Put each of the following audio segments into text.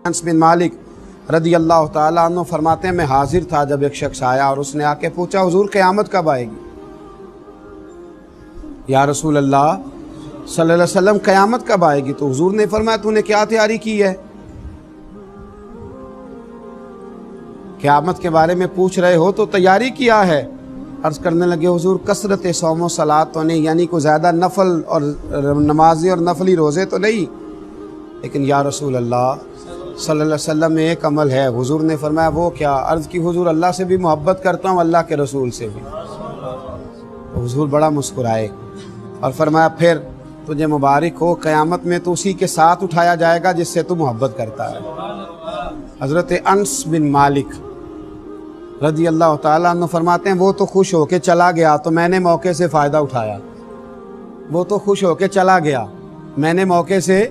انس بن مالک رضی اللہ تعالیٰ عنہ فرماتے ہیں میں حاضر تھا جب ایک شخص آیا اور اس نے آ کے پوچھا حضور قیامت کب آئے گی؟ یا رسول اللہ صلی اللہ علیہ وسلم قیامت کب آئے گی؟ تو حضور نے فرمایا تو نے کیا تیاری کی ہے؟ قیامت کے بارے میں پوچھ رہے ہو تو تیاری کیا ہے؟ عرض کرنے لگے حضور کثرت صوم و صلات تو نہیں، یعنی کوئی زیادہ نفل اور نمازی اور نفلی روزے تو نہیں، لیکن یا رسول اللہ صلی اللہ علیہ وسلم میں ایک عمل ہے۔ حضور نے فرمایا وہ کیا؟ عرض کی حضور اللہ سے بھی محبت کرتا ہوں، اللہ کے رسول سے بھی۔ حضور بڑا مسکرائے اور فرمایا پھر تجھے مبارک ہو، قیامت میں تو اسی کے ساتھ اٹھایا جائے گا جس سے تو محبت کرتا ہے۔ حضرت انس بن مالک رضی اللہ تعالیٰ عنہ فرماتے ہیں وہ تو خوش ہو کے چلا گیا تو میں نے موقع سے فائدہ اٹھایا۔ وہ تو خوش ہو کے چلا گیا، میں نے موقع سے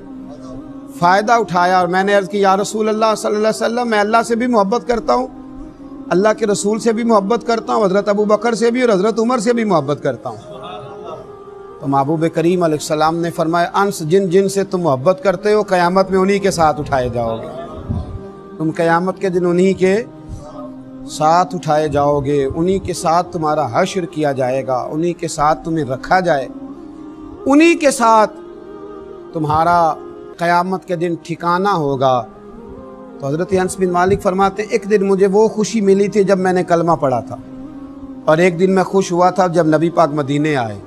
فائدہ اٹھایا اور میں نے عرض کی یا رسول اللہ صلی اللہ علیہ وسلم میں اللہ سے بھی محبت کرتا ہوں، اللہ کے رسول سے بھی محبت کرتا ہوں، حضرت ابو بکر سے بھی اور حضرت عمر سے بھی محبت کرتا ہوں۔ تو محبوب کریم علیہ السلام نے فرمایا انس جن جن سے تم محبت کرتے ہو قیامت میں انہی کے ساتھ اٹھائے جاؤ گے، تم قیامت کے دن انہی کے ساتھ اٹھائے جاؤ گے، انہی کے ساتھ تمہارا حشر کیا جائے گا، انہی کے ساتھ تمہیں رکھا جائے، انہی کے ساتھ تمہارا قیامت کے دن ٹھکانہ ہوگا۔ تو حضرت انس بن مالک فرماتے ہیں ایک دن مجھے وہ خوشی ملی تھی جب میں نے کلمہ پڑھا تھا، اور ایک دن میں خوش ہوا تھا جب نبی پاک مدینے آئے،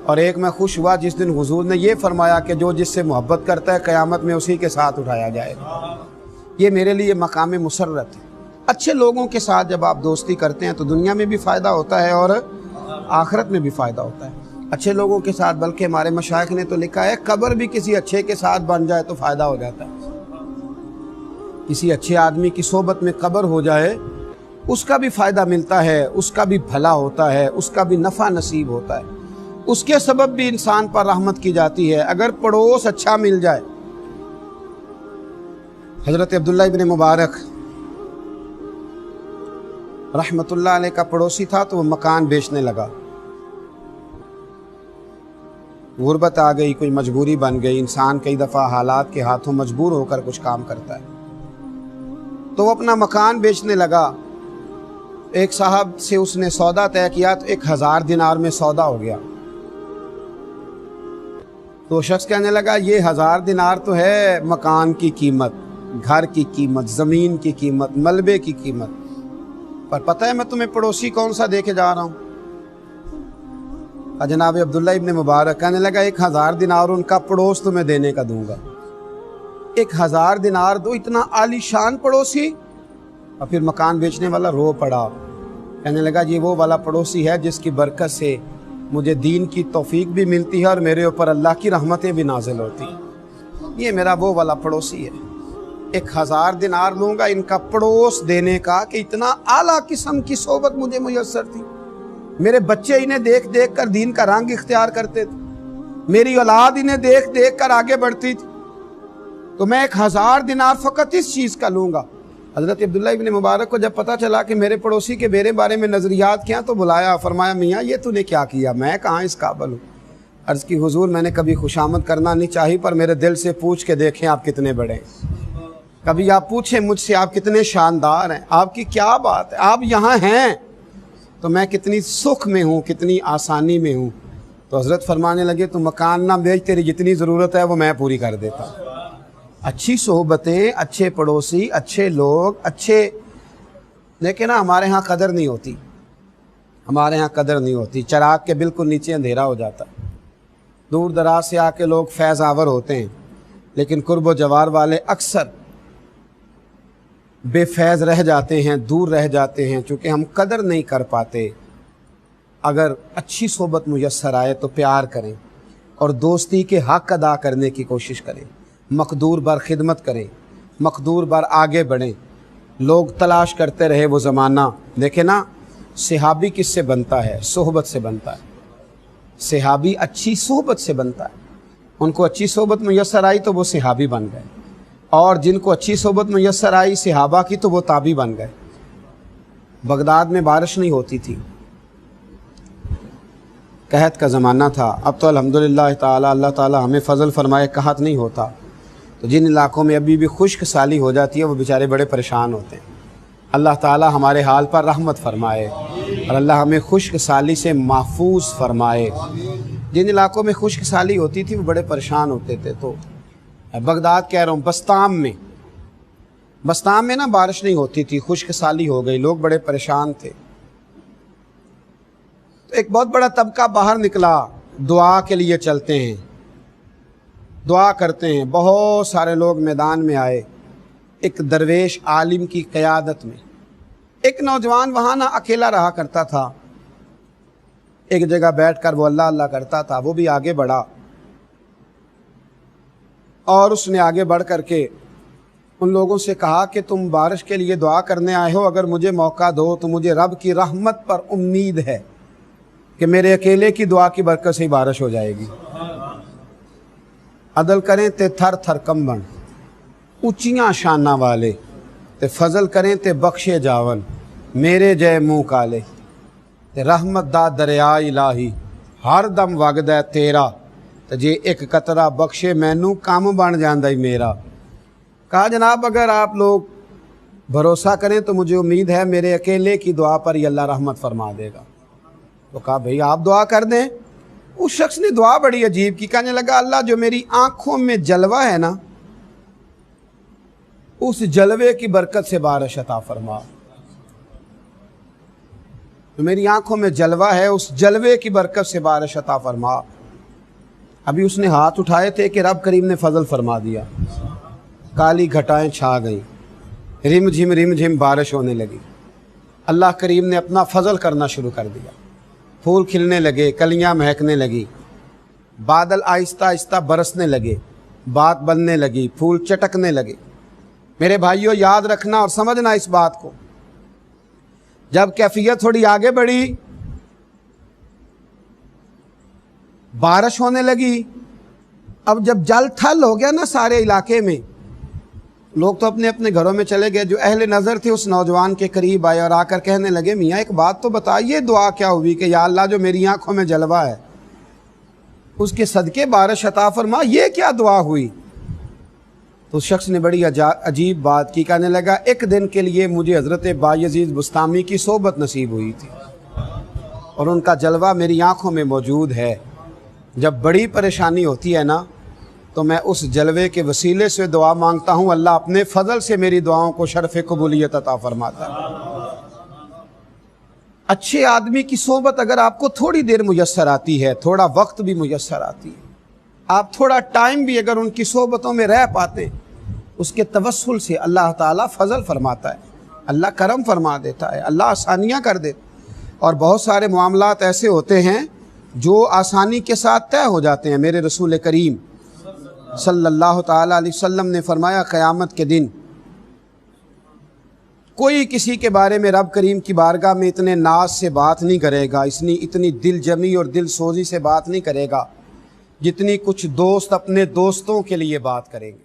اور ایک میں خوش ہوا جس دن حضور نے یہ فرمایا کہ جو جس سے محبت کرتا ہے قیامت میں اسی کے ساتھ اٹھایا جائے گا۔ یہ میرے لیے مقام مسرت ہے۔ اچھے لوگوں کے ساتھ جب آپ دوستی کرتے ہیں تو دنیا میں بھی فائدہ ہوتا ہے اور آخرت میں بھی فائدہ ہوتا ہے اچھے لوگوں کے ساتھ، بلکہ ہمارے مشائخ نے تو لکھا ہے قبر بھی کسی اچھے کے ساتھ بن جائے تو فائدہ ہو جاتا ہے۔ کسی اچھے آدمی کی صحبت میں قبر ہو جائے اس کا بھی فائدہ ملتا ہے، اس کا بھی بھلا ہوتا ہے، اس کا بھی نفع نصیب ہوتا ہے، اس کے سبب بھی انسان پر رحمت کی جاتی ہے اگر پڑوس اچھا مل جائے۔ حضرت عبداللہ ابن مبارک رحمت اللہ علیہ کا پڑوسی تھا تو وہ مکان بیچنے لگا، غربت آ گئی، کوئی مجبوری بن گئی، انسان کئی دفعہ حالات کے ہاتھوں مجبور ہو کر کچھ کام کرتا ہے، تو وہ اپنا مکان بیچنے لگا۔ ایک صاحب سے اس نے سودا طے کیا تو 1000 دینار میں سودا ہو گیا۔ تو شخص کہنے لگا یہ 1000 دینار تو ہے مکان کی قیمت، گھر کی قیمت، زمین کی قیمت، ملبے کی قیمت، پر پتہ ہے میں تمہیں پڑوسی کون سا دے کے جا رہا ہوں؟ جناب عبداللہ ابن مبارک کہنے لگا 1000 دینار ان کا پڑوس تمہیں دینے کا دوں گا۔ 1000 دینار دو، اتنا عالی شان پڑوسی؟ اور پھر مکان بیچنے والا رو پڑا، کہنے لگا یہ وہ والا پڑوسی ہے جس کی برکت سے مجھے دین کی توفیق بھی ملتی ہے اور میرے اوپر اللہ کی رحمتیں بھی نازل ہوتی ہیں، یہ میرا وہ والا پڑوسی ہے۔ 1000 دینار لوں گا ان کا پڑوس دینے کا کہ اتنا اعلیٰ قسم کی صحبت مجھے میسر تھی، میرے بچے انہیں دیکھ دیکھ کر دین کا رنگ اختیار کرتے تھے، میری اولاد انہیں دیکھ دیکھ کر آگے بڑھتی تھی، تو میں 1000 دینار فقط اس چیز کا لوں گا۔ حضرت عبداللہ ابن مبارک کو جب پتہ چلا کہ میرے پڑوسی کے میرے بارے میں نظریات کیا تو بلایا، فرمایا میاں یہ تو نے کیا کیا، میں کہاں اس قابل ہوں۔ عرض کی حضور میں نے کبھی خوشامد کرنا نہیں چاہی، پر میرے دل سے پوچھ کے دیکھیں آپ کتنے بڑے ہیں، کبھی آپ پوچھیں مجھ سے آپ کتنے شاندار ہیں، آپ کی کیا بات ہے، آپ یہاں ہیں تو میں کتنی سکھ میں ہوں، کتنی آسانی میں ہوں۔ تو حضرت فرمانے لگے تو مکان نہ بیچ، تیری جتنی ضرورت ہے وہ میں پوری کر دیتا ہوں۔ اچھی صحبتیں، اچھے پڑوسی، اچھے لوگ، اچھے، لیکن ہمارے ہاں قدر نہیں ہوتی، ہمارے ہاں قدر نہیں ہوتی، چراغ کے بالکل نیچے اندھیرا ہو جاتا، دور دراز سے آ کے لوگ فیض آور ہوتے ہیں، لیکن قرب و جوار والے اکثر بے فیض رہ جاتے ہیں، دور رہ جاتے ہیں، چونکہ ہم قدر نہیں کر پاتے۔ اگر اچھی صحبت میسر آئے تو پیار کریں اور دوستی کے حق ادا کرنے کی کوشش کریں، مقدور بر خدمت کریں، مقدور بر آگے بڑھیں۔ لوگ تلاش کرتے رہے وہ زمانہ، دیکھیں نا صحابی کس سے بنتا ہے؟ صحبت سے بنتا ہے، صحابی اچھی صحبت سے بنتا ہے، ان کو اچھی صحبت میسر آئی تو وہ صحابی بن گئے، اور جن کو اچھی صحبت میسر آئی صحابہ کی تو وہ تابعی بن گئے۔ بغداد میں بارش نہیں ہوتی تھی، قحط کا زمانہ تھا، اب تو الحمدللہ تعالی اللہ تعالی ہمیں فضل فرمائے قحط نہیں ہوتا، تو جن علاقوں میں ابھی بھی خشک سالی ہو جاتی ہے وہ بیچارے بڑے پریشان ہوتے ہیں۔ اللہ تعالی ہمارے حال پر رحمت فرمائے اور اللہ ہمیں خشک سالی سے محفوظ فرمائے۔ جن علاقوں میں خشک سالی ہوتی تھی وہ بڑے پریشان ہوتے تھے۔ تو بغداد کہہ رہا ہوں، بستام میں نا بارش نہیں ہوتی تھی، خشک سالی ہو گئی، لوگ بڑے پریشان تھے۔ تو ایک بہت بڑا طبقہ باہر نکلا، دعا کے لیے چلتے ہیں، دعا کرتے ہیں۔ بہت سارے لوگ میدان میں آئے، ایک درویش عالم کی قیادت میں۔ ایک نوجوان وہاں نہ اکیلا رہا کرتا تھا، ایک جگہ بیٹھ کر وہ اللہ اللہ کرتا تھا۔ وہ بھی آگے بڑھا اور اس نے آگے بڑھ کر کے ان لوگوں سے کہا کہ تم بارش کے لیے دعا کرنے آئے ہو، اگر مجھے موقع دو تو مجھے رب کی رحمت پر امید ہے کہ میرے اکیلے کی دعا کی برکت سے ہی بارش ہو جائے گی۔ عدل کریں تے تھر تھر کمبن، اونچیاں شانہ والے تے فضل کریں تے بخشے جاون، میرے جے منہ کالے تے رحمت دا دریا الہی ہر دم وگدا تیرا، تے جے ایک قطرہ بخشے مینوں کام بن جاندا ہی میرا۔ کہا جناب اگر آپ لوگ بھروسہ کریں تو مجھے امید ہے میرے اکیلے کی دعا پر ہی اللہ رحمت فرما دے گا۔ تو کہا بھئی آپ دعا کر دیں۔ اس شخص نے دعا بڑی عجیب کی، کہنے لگا اللہ جو میری آنکھوں میں جلوہ ہے نا، اس جلوے کی برکت سے بارش عطا فرما۔ جو میری آنکھوں میں جلوہ ہے اس جلوے کی برکت سے بارش عطا فرما۔ ابھی اس نے ہاتھ اٹھائے تھے کہ رب کریم نے فضل فرما دیا، کالی گھٹائیں چھا گئیں، رم جھم بارش ہونے لگی۔ اللہ کریم نے اپنا فضل کرنا شروع کر دیا، پھول کھلنے لگے، کلیاں مہکنے لگی، بادل آہستہ آہستہ برسنے لگے، بات بننے لگی، پھول چٹکنے لگے۔ میرے بھائیوں یاد رکھنا اور سمجھنا اس بات کو، جب کیفیت تھوڑی آگے بڑھی، بارش ہونے لگی، اب جب جل تھل ہو گیا نا سارے علاقے میں، لوگ تو اپنے اپنے گھروں میں چلے گئے۔ جو اہل نظر تھے اس نوجوان کے قریب آئے اور آ کر کہنے لگے میاں ایک بات تو بتائیے، دعا کیا ہوئی کہ یا اللہ جو میری آنکھوں میں جلوہ ہے اس کے صدقے بارش عطا فرما، یہ کیا دعا ہوئی؟ تو اس شخص نے بڑی عجیب بات کی، کہنے لگا ایک دن کے لیے مجھے حضرت بایزید بستامی کی صحبت نصیب ہوئی تھی اور ان کا جلوہ میری آنکھوں میں موجود ہے۔ جب بڑی پریشانی ہوتی ہے نا تو میں اس جلوے کے وسیلے سے دعا مانگتا ہوں، اللہ اپنے فضل سے میری دعاؤں کو شرف قبولیت عطا فرماتا ہے۔ اچھے آدمی کی صحبت اگر آپ کو تھوڑی دیر میسر آتی ہے، تھوڑا وقت بھی میسر آتی ہے، آپ تھوڑا ٹائم بھی اگر ان کی صحبتوں میں رہ پاتے ہیں، اس کے توسل سے اللہ تعالیٰ فضل فرماتا ہے، اللہ کرم فرما دیتا ہے، اللہ آسانیاں کر دیتا ہے۔ اور بہت سارے معاملات ایسے ہوتے ہیں جو آسانی کے ساتھ طے ہو جاتے ہیں۔ میرے رسول کریم صلی اللہ تعالیٰ علیہ وسلم نے فرمایا قیامت کے دن کوئی کسی کے بارے میں رب کریم کی بارگاہ میں اتنے ناز سے بات نہیں کرے گا، اتنی دل جمی اور دل سوزی سے بات نہیں کرے گا جتنی کچھ دوست اپنے دوستوں کے لیے بات کریں گے۔